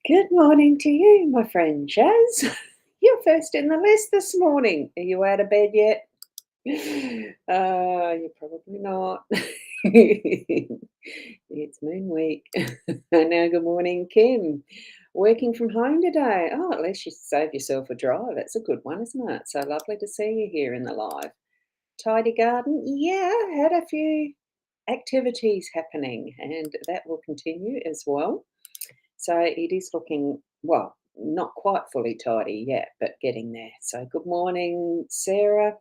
Good morning to you, my friend Jazz. You're first in the list this morning. Are you out of bed yet? You're probably not. It's Moon Week. Now, good morning, Kim. Working from home today. Oh, at least you save yourself a drive. That's a good one, isn't it? So lovely to see you here in the live. Tidy garden. Yeah, had a few activities happening, and that will continue as well. So it is looking, well, not quite fully tidy yet, but getting there. So good morning, Sarah.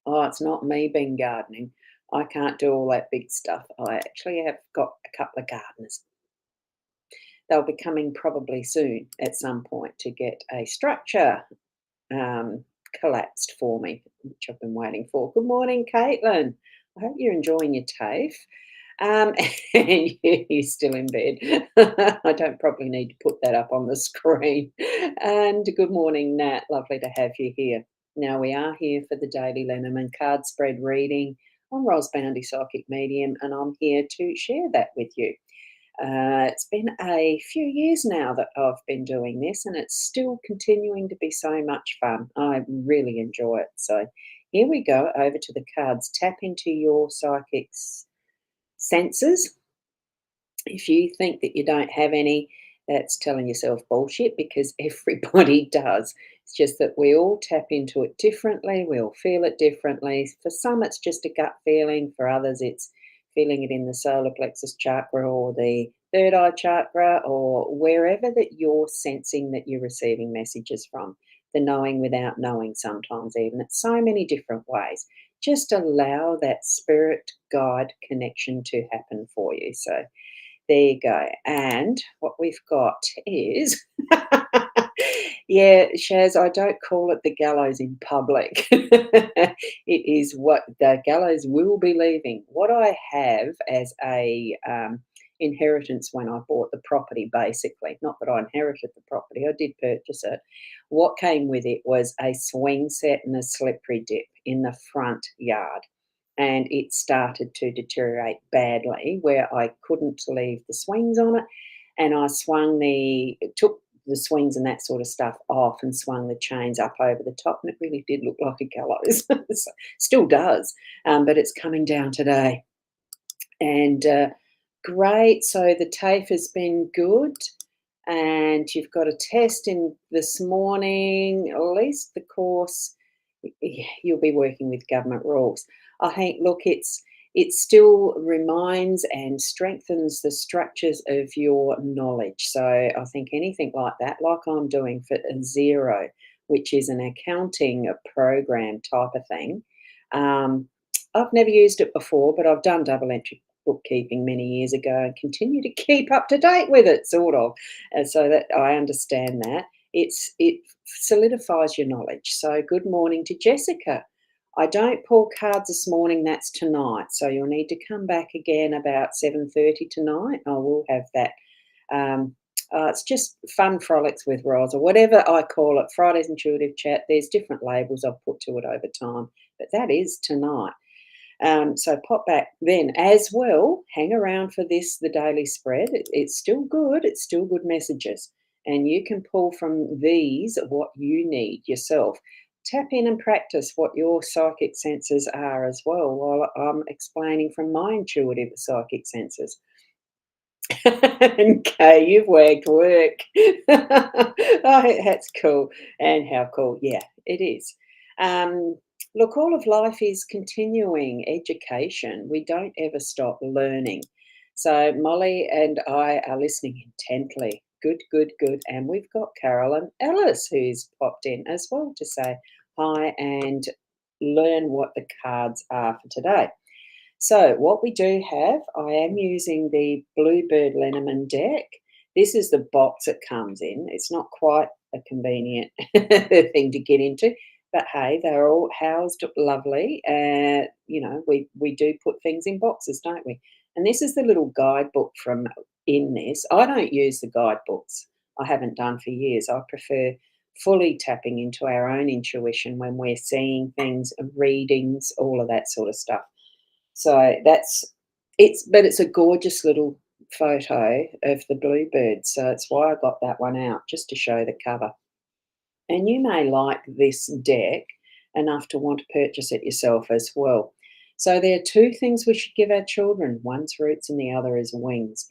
Oh, it's not me being gardening. I can't do all that big stuff. I actually have got a couple of gardeners. They'll be coming probably soon at some point to get a structure um, collapsed for me, which I've been waiting for. Good morning, Caitlin. I hope you're enjoying your TAFE. Um, and you're still in bed. I don't probably need to put that up on the screen. And good morning, Nat. Lovely to have you here. Now, we are here for the daily Lenormand card spread reading. I'm Ros Boundy Psychic Medium, and I'm here to share that with you. It's been a few years now that I've been doing this, and it's still continuing to be so much fun. I really enjoy it. So, here we go over to the cards. Tap into your psychic's senses. If you think that you don't have any, that's telling yourself bullshit because everybody does. It's just that we all tap into it differently, we all feel it differently. For some, it's just a gut feeling, for others, it's feeling it in the solar plexus chakra or the third eye chakra or wherever that you're sensing that you're receiving messages from. The knowing without knowing, sometimes, even. It's so many different ways. Just allow that spirit guide connection to happen for you. So, there you go. And what we've got is, yeah, Shaz, I don't call it the gallows in public. It is what the gallows will be leaving. What I have as a inheritance when I bought the property, basically, not that I inherited the property, I did purchase it. What came with it was a swing set and a slippery dip in the front yard, and it started to deteriorate badly where I couldn't leave the swings on it, and I took the swings and that sort of stuff off and swung the chains up over the top, and it really did look like a gallows. Still does, but it's coming down today. And great. So the TAFE has been good, and you've got a test in this morning. At least the course, you'll be working with government rules. I think, look, it still reminds and strengthens the structures of your knowledge. So I think anything like that, like I'm doing for Zero, which is an accounting program type of thing. Um, I've never used it before, but I've done double entry bookkeeping many years ago and continue to keep up to date with it, sort of. And so that I understand that. It solidifies your knowledge. So good morning to Jessica. I don't pull cards this morning, that's tonight. So you'll need to come back again about 7:30 tonight. I will have that. It's just fun frolics with Ros, or whatever I call it, Friday's Intuitive Chat. There's different labels I've put to it over time, but that is tonight. So pop back then as well. Hang around for this, the daily spread. It's still good. It's still good messages. And you can pull from these what you need yourself. Tap in and practice what your psychic senses are as well while I'm explaining from my intuitive psychic senses. Okay, you've worked work. Oh, that's cool. And how cool. Yeah, it is. Um, Look, all of life is continuing education. We don't ever stop learning. So Molly and I are listening intently. Good, good, good. And we've got Carolyn Ellis who's popped in as well to say hi and learn what the cards are for today. So what we do have, I am using the Bluebird Lenormand deck. This is the box it comes in. It's not quite a convenient thing to get into, but hey, they're all housed lovely. We do put things in boxes, don't we? And this is the little guidebook from in this. I don't use the guidebooks. I haven't done for years. I prefer fully tapping into our own intuition when we're seeing things, readings, all of that sort of stuff. So but it's a gorgeous little photo of the bluebird, so it's why I got that one out, just to show the cover. And you may like this deck enough to want to purchase it yourself as well. So there are two things we should give our children. One's roots and the other is wings.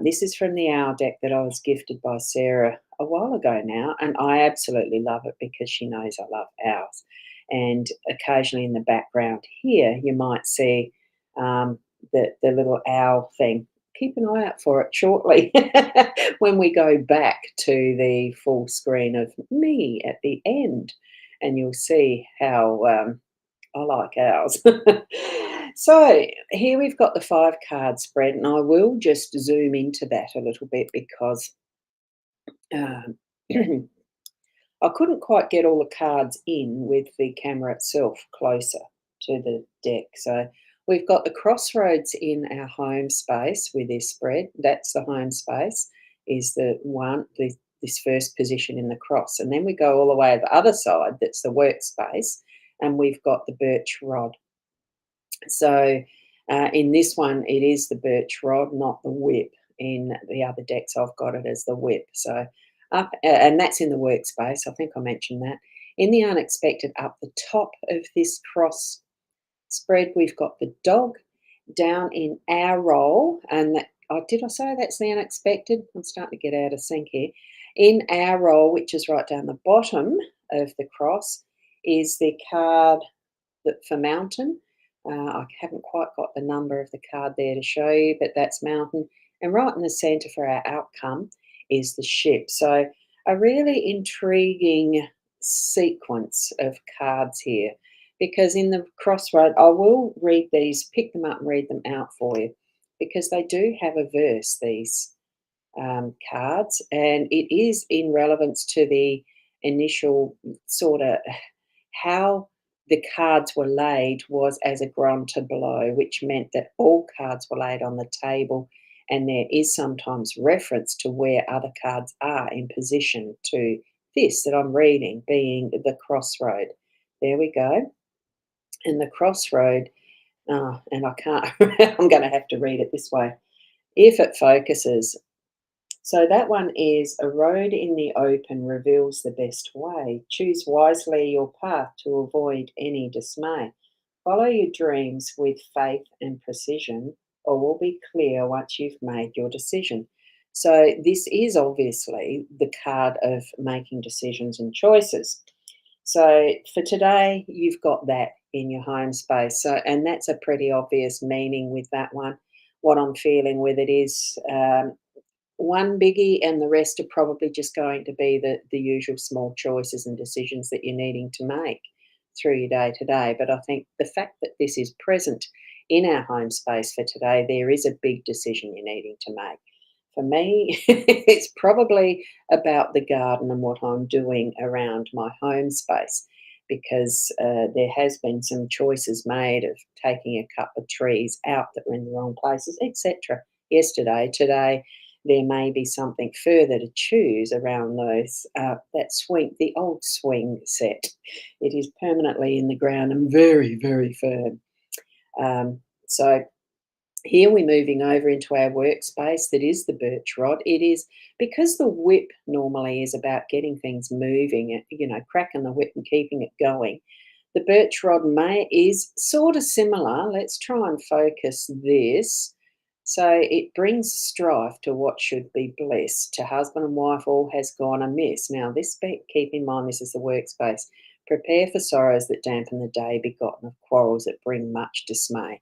This is from the owl deck that I was gifted by Sarah a while ago now, and I absolutely love it because she knows I love owls. And occasionally in the background here, you might see the little owl thing. Keep an eye out for it shortly when we go back to the full screen of me at the end, and you'll see how I like owls. So here we've got the 5 card spread, and I will just zoom into that a little bit because um, I couldn't quite get all the cards in with the camera itself closer to the deck. So we've got the crossroads in our home space with this spread. That's the home space, is the one, this first position in the cross. And then we go all the way to the other side, that's the workspace, and we've got the birch rod. So in this one, it is the birch rod, not the whip. In the other decks, I've got it as the whip. So up, and that's in the workspace. I think I mentioned that. In the unexpected, up the top of this cross spread, we've got the dog. Down in our roll, and that, oh, did I say that's the unexpected? I'm starting to get out of sync here. In our roll, which is right down the bottom of the cross, is the card that for mountain. I haven't quite got the number of the card there to show you, but that's mountain. And right in the centre for our outcome is the ship. So a really intriguing sequence of cards here, because in the crossroad, I will read these, pick them up and read them out for you, because they do have a verse, these cards, and it is in relevance to the initial sort of how the cards were laid was as a grunter blow, which meant that all cards were laid on the table, and there is sometimes reference to where other cards are in position to this that I'm reading, being the crossroad. There we go. And the crossroad, and I can't, I'm going to have to read it this way. If it focuses, so that one is a road in the open reveals the best way. Choose wisely your path to avoid any dismay. Follow your dreams with faith and precision, or will be clear once you've made your decision. So this is obviously the card of making decisions and choices. So for today, you've got that in your home space. So, and that's a pretty obvious meaning with that one. What I'm feeling with it is one biggie, and the rest are probably just going to be the usual small choices and decisions that you're needing to make through your day to day. But I think the fact that this is present in our home space for today, there is a big decision you're needing to make. For me, it's probably about the garden and what I'm doing around my home space, because there has been some choices made of taking a couple of trees out that were in the wrong places, etc. Yesterday, today, there may be something further to choose around those that swing, the old swing set. It is permanently in the ground and very, very firm. So here we're moving over into our workspace that is the birch rod. It is because the whip normally is about getting things moving, cracking the whip and keeping it going. The birch rod is sort of similar. Let's try and focus this. So it brings strife to what should be bliss. To husband and wife all has gone amiss. Now this keep in mind, this is the workspace. Prepare for sorrows that dampen the day, begotten of quarrels that bring much dismay.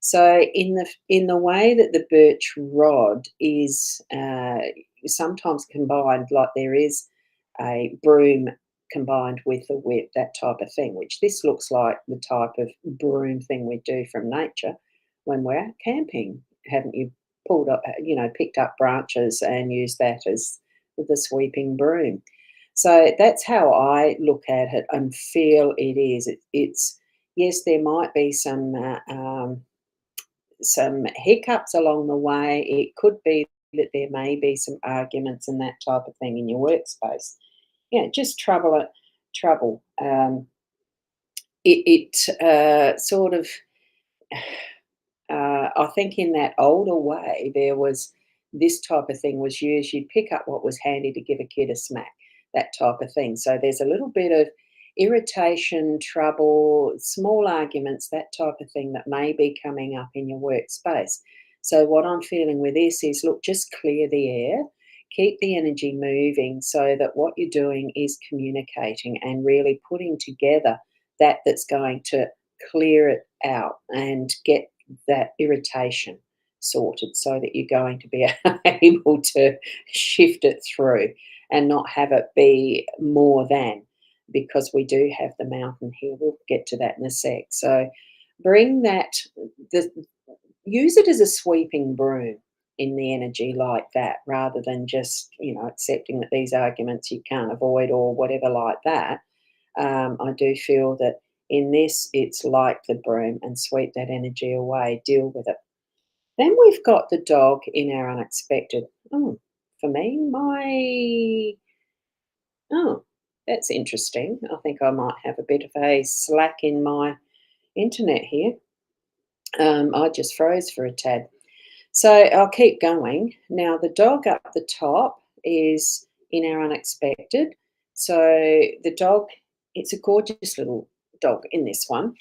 So in the way that the birch rod is sometimes combined, like there is a broom combined with a whip, that type of thing, which this looks like the type of broom thing we do from nature when we're out camping. Haven't you pulled up, picked up branches and used that as the sweeping broom? So that's how I look at it and feel it is. It's yes, there might be some hiccups along the way. It could be that there may be some arguments and that type of thing in your workspace. Yeah, just trouble. It sort of I think in that older way, there was this type of thing was used. You'd pick up what was handy to give a kid a smack, that type of thing. So there's a little bit of irritation, trouble, small arguments, that type of thing that may be coming up in your workspace. So what I'm feeling with this is, look, just clear the air, keep the energy moving so that what you're doing is communicating and really putting together that's going to clear it out and get that irritation sorted so that you're going to be able to shift it through and not have it be more than, because we do have the mountain here. We'll get to that in a sec. So bring that, the, use it as a sweeping broom in the energy like that, rather than just, accepting that these arguments you can't avoid or whatever like that. I do feel that in this, it's like the broom, and sweep that energy away, deal with it. Then we've got the dog in our unexpected. Oh, for me, oh, that's interesting. I think I might have a bit of a slack in my internet here. I just froze for a tad. So I'll keep going. Now, the dog up the top is in our unexpected. So the dog, it's a gorgeous little dog in this one.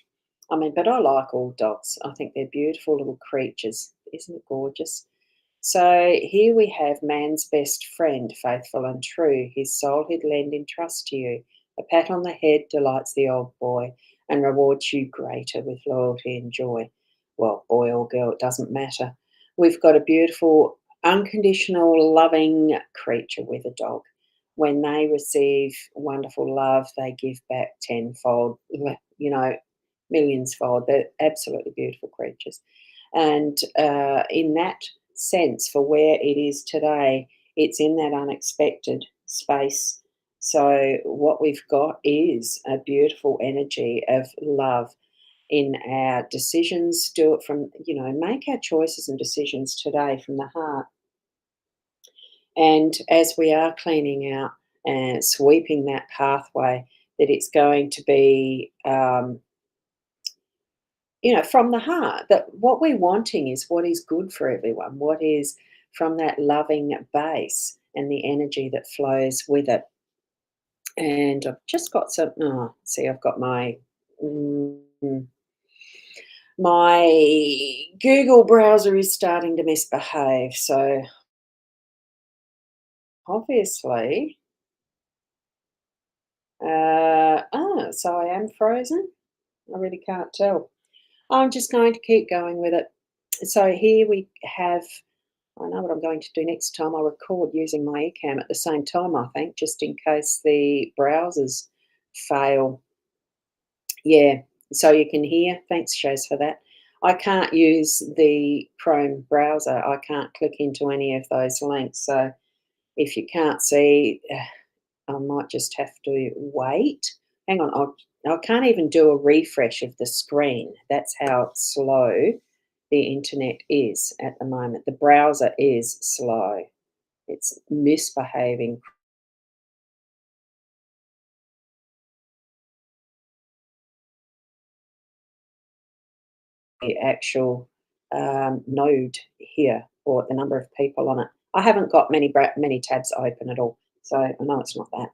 I mean, but I like all dogs. I think they're beautiful little creatures. Isn't it gorgeous? So here we have man's best friend, faithful and true. His soul he'd lend in trust to you. A pat on the head delights the old boy and rewards you greater with loyalty and joy. Well, boy or girl, it doesn't matter. We've got a beautiful, unconditional, loving creature with a dog. When they receive wonderful love, they give back tenfold, millions fold. They're absolutely beautiful creatures. And in that sense, for where it is today, it's in that unexpected space. So, what we've got is a beautiful energy of love in our decisions. Do it from, make our choices and decisions today from the heart. And as we are cleaning out and sweeping that pathway, that it's going to be, from the heart, that what we're wanting is what is good for everyone, what is from that loving base and the energy that flows with it. And I've just got some, see, I've got mm, my Google browser is starting to misbehave. So obviously, so I am frozen. I really can't tell. I'm just going to keep going with it. So here we have, I know what I'm going to do next time. I'll record using my eCam at the same time, I think, just in case the browsers fail. Yeah, so you can hear. Thanks, Shaz, for that. I can't use the Chrome browser. I can't click into any of those links. So if you can't see, I might just have to wait. Hang on, I can't even do a refresh of the screen. That's how slow the internet is at the moment. The browser is slow. It's misbehaving. The actual node here, or the number of people on it. I haven't got many tabs open at all, so I know it's not that.